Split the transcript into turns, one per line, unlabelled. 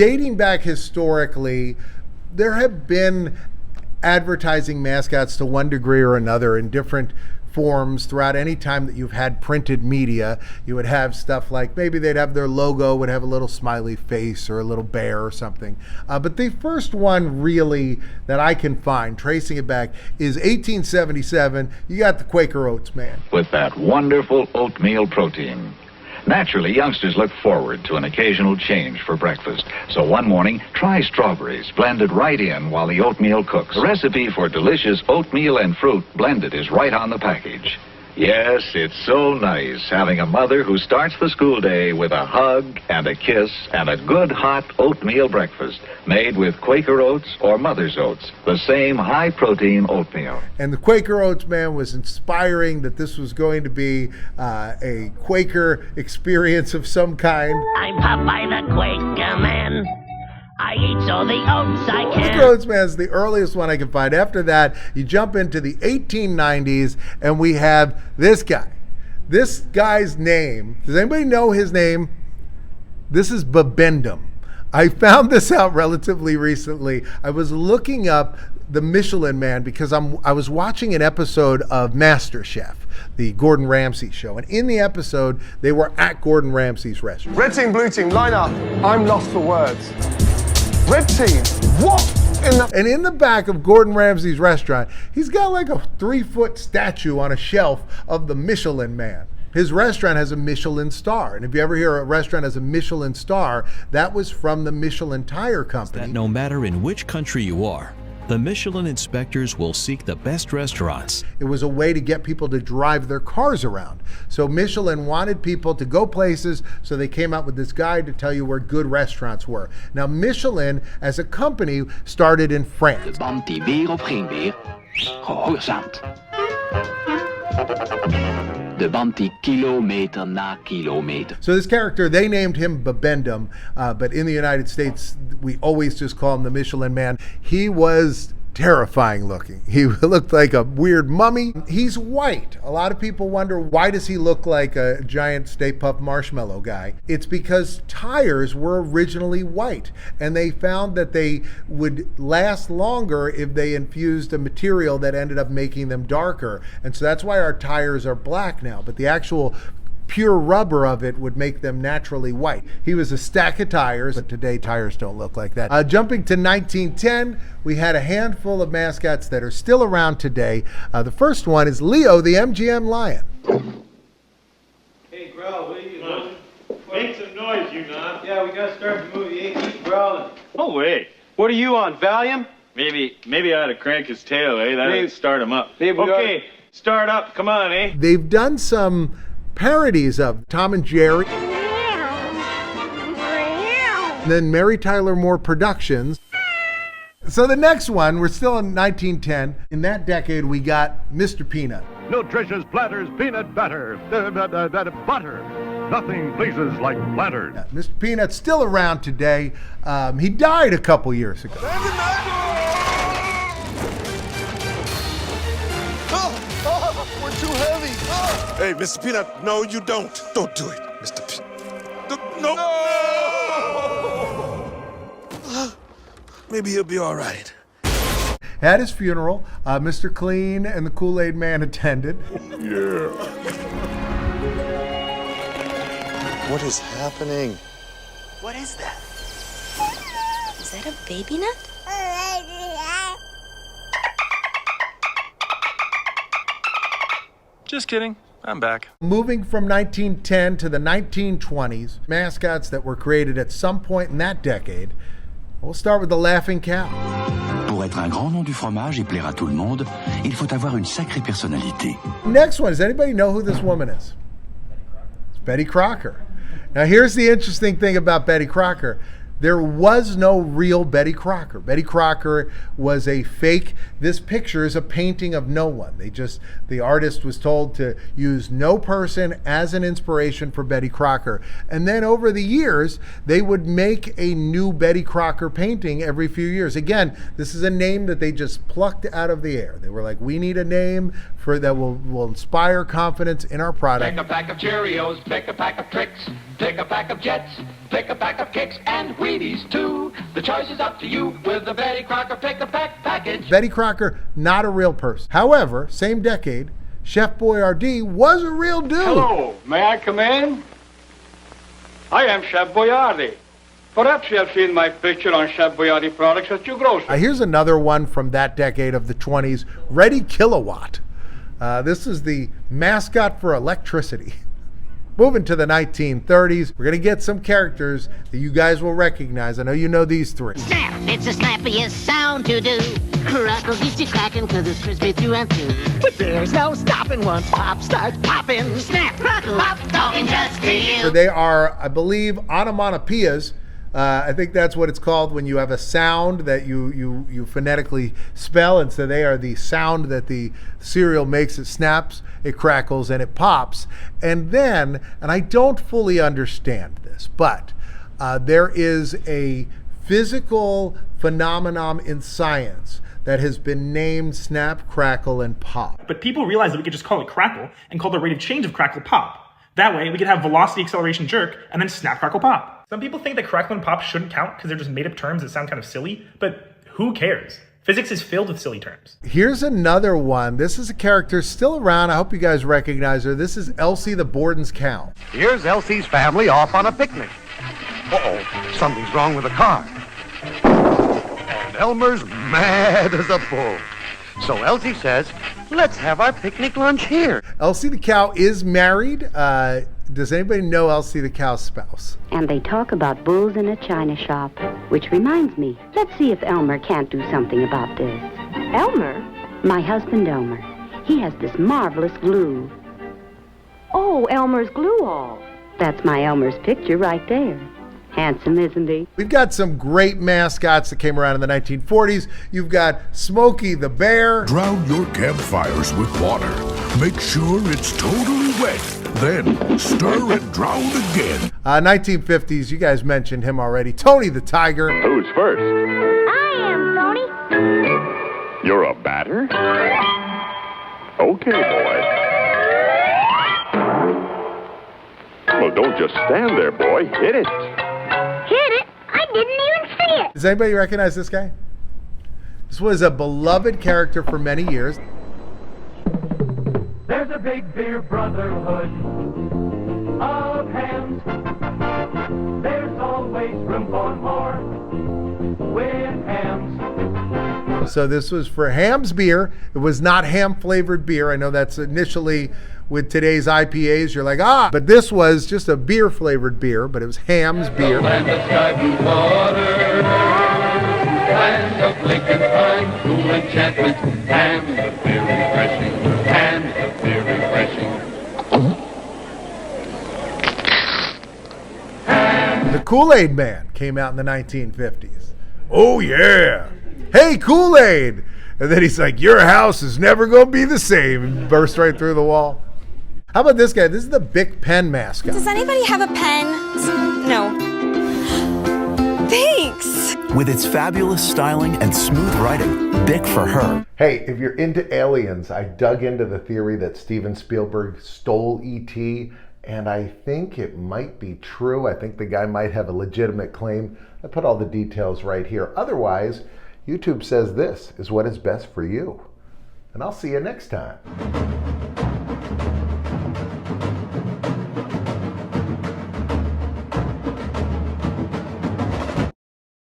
dating back historically, there have been advertising mascots to one degree or another in different forms throughout any time that you've had printed media. You would have stuff like maybe they'd have their logo would have a little smiley face or a little bear or something. But the first one really that I can find, tracing it back, is 1877. You got the Quaker Oats Man.
With that wonderful oatmeal protein. Naturally, youngsters look forward to an occasional change for breakfast. So one morning, try strawberries blended right in while the oatmeal cooks. The recipe for delicious oatmeal and fruit blended is right on the package. Yes, it's so nice having a mother who starts the school day with a hug and a kiss and a good hot oatmeal breakfast made with Quaker Oats or Mother's Oats, the same high-protein oatmeal.
And the Quaker Oats Man was inspiring that this was going to be a Quaker experience of some kind.
I'm Popeye the Quaker Man. I eat all the oats I can.
Quaker Oats Man is the earliest one I can find. After that, you jump into the 1890s, and we have this guy. This guy's name, does anybody know his name? This is Babendum. I found this out relatively recently. I was looking up the Michelin Man because I was watching an episode of MasterChef, the Gordon Ramsay show. And in the episode, they were at Gordon Ramsay's restaurant.
Red team, blue team, line up. I'm lost for words. Red team, what in the...
And in the back of Gordon Ramsay's restaurant, he's got like a 3-foot statue on a shelf of the Michelin Man. His restaurant has a Michelin star. And if you ever hear a restaurant has a Michelin star, that was from the Michelin Tire Company.
That no matter in which country you are, the Michelin inspectors will seek the best restaurants.
It was a way to get people to drive their cars around. So Michelin wanted people to go places, so they came out with this guide to tell you where good restaurants were. Now, Michelin, as a company, started in France. So this character, they named him Babendum, but in the United States, we always just call him the Michelin Man. He was terrifying looking. He looked like a weird mummy. He's white. A lot of people wonder, why does he look like a giant Stay Puft Marshmallow guy? It's because tires were originally white, and they found that they would last longer if they infused a material that ended up making them darker. And so that's why our tires are black now, but the actual pure rubber of it would make them naturally white. He was a stack of tires, but today tires don't look like that. Jumping to 1910, we had a handful of mascots that are still around today. The first one is Leo, the MGM Lion.
Hey, Growl, what are you doing? Make some noise, you non. Yeah, we gotta start the movie. Hey, keep growling.
Oh, wait. What are you on, Valium?
Maybe I ought to crank his tail, eh? That'll start him up. Okay, start up. Come on, eh?
They've done some parodies of Tom and Jerry. And then Mary Tyler Moore Productions. So the next one, we're still in 1910. In that decade, we got Mr. Peanut.
Nutritious Planters peanut butter. Butter. Nothing pleases like Planters.
Mr. Peanut's still around today. He died a couple years ago.
We're too heavy. Hey, Mr. Peanut, no, you don't. Don't do it, Mr. Peanut. No. Maybe he'll be all right.
At his funeral, Mr. Clean and the Kool-Aid Man attended.
Yeah. What is happening?
What is that? Is that a baby nut?
Just kidding. I'm back.
Moving from 1910 to the 1920s, mascots that were created at some point in that decade. We'll start with the Laughing Cow.
Pour être un grand nom du fromage et plaire à tout le monde, il faut avoir une sacrée personnalité.
Next one, does anybody know who this woman is? It's Betty Crocker. Now here's the interesting thing about Betty Crocker. There was no real Betty Crocker. Betty Crocker was a fake. This picture is a painting of no one. The artist was told to use no person as an inspiration for Betty Crocker. And then over the years, they would make a new Betty Crocker painting every few years. Again, this is a name that they just plucked out of the air. They were like, we need a name that will inspire confidence in our product.
Take a pack of Cheerios, pick a pack of tricks, take a pack of Jets, pick a pack of kicks, and we
sweeties too. The choice is up to you with the Betty Crocker pick-a-pack package.
Betty Crocker, not a real person. However, same decade, Chef Boyardee was a real dude.
Hello, may I come in? I am Chef Boyardee. Perhaps you have seen my picture on Chef Boyardee products at your grocery.
Here's another one from that decade of the 20s, Ready Kilowatt. This is the mascot for electricity. Moving to the 1930s, we're going to get some characters that you guys will recognize. I know you know these three.
Snap, it's the snappiest sound to do. Crackle gets you cracking because it's crispy through and through. But there's no stopping once pop starts popping. Snap, crackle, pop, talking just to you.
So they are, I believe, onomatopoeias. I think that's what it's called when you have a sound that you phonetically spell, and so they are the sound that the cereal makes. It snaps, it crackles, and it pops. And then, and I don't fully understand this, but there is a physical phenomenon in science that has been named snap, crackle, and pop.
But people realized that we could just call it crackle and call the rate of change of crackle pop. That way, we could have velocity, acceleration, jerk, and then snap, crackle, pop. Some people think that crackle and pop shouldn't count because they're just made-up terms that sound kind of silly, but who cares? Physics is filled with silly terms.
Here's another one. This is a character still around. I hope you guys recognize her. This is Elsie the Borden's cow.
Here's Elsie's family off on a picnic. Uh-oh, something's wrong with the car. And Elmer's mad as a bull. So Elsie says, let's have our picnic lunch here.
Elsie the cow is married. Does anybody know Elsie the cow's spouse?
And they talk about bulls in a china shop. Which reminds me, let's see if Elmer can't do something about this. Elmer? My husband Elmer. He has this marvelous glue. Oh, Elmer's glue all. That's my Elmer's picture right there. Handsome, isn't he?
We've got some great mascots that came around in the 1940s. You've got Smokey the Bear.
Drown your campfires with water. Make sure it's totally wet. Then stir and drown again.
1950s, you guys mentioned him already. Tony the Tiger.
Who's first?
I am, Tony.
You're a batter? Okay, boy. Well, don't just stand there, boy. Hit it.
Hit it? I didn't even see it.
Does anybody recognize this guy? This was a beloved character for many years.
There's a big beer brotherhood of hams. There's always room for more with hams.
So this was for Ham's beer. It was not ham-flavored beer. I know that's initially with today's IPAs, you're like, but this was just a beer-flavored beer, but it was Ham's beer.
Land of sky blue water, land of Lincoln pine, cool enchantment, Ham's the beer refreshing, Ham's the beer refreshing.
The Kool-Aid Man came out in the 1950s. Oh yeah, hey Kool-Aid! And then he's like, your house is never gonna be the same, and burst right through the wall. How about this guy? This is the Bic pen mascot.
Does anybody have a pen? No. Thanks.
With its fabulous styling and smooth writing, Bic for her.
Hey, if you're into aliens, I dug into the theory that Steven Spielberg stole E.T., and I think it might be true. I think the guy might have a legitimate claim. I put all the details right here. Otherwise, YouTube says this is what is best for you. And I'll see you next time.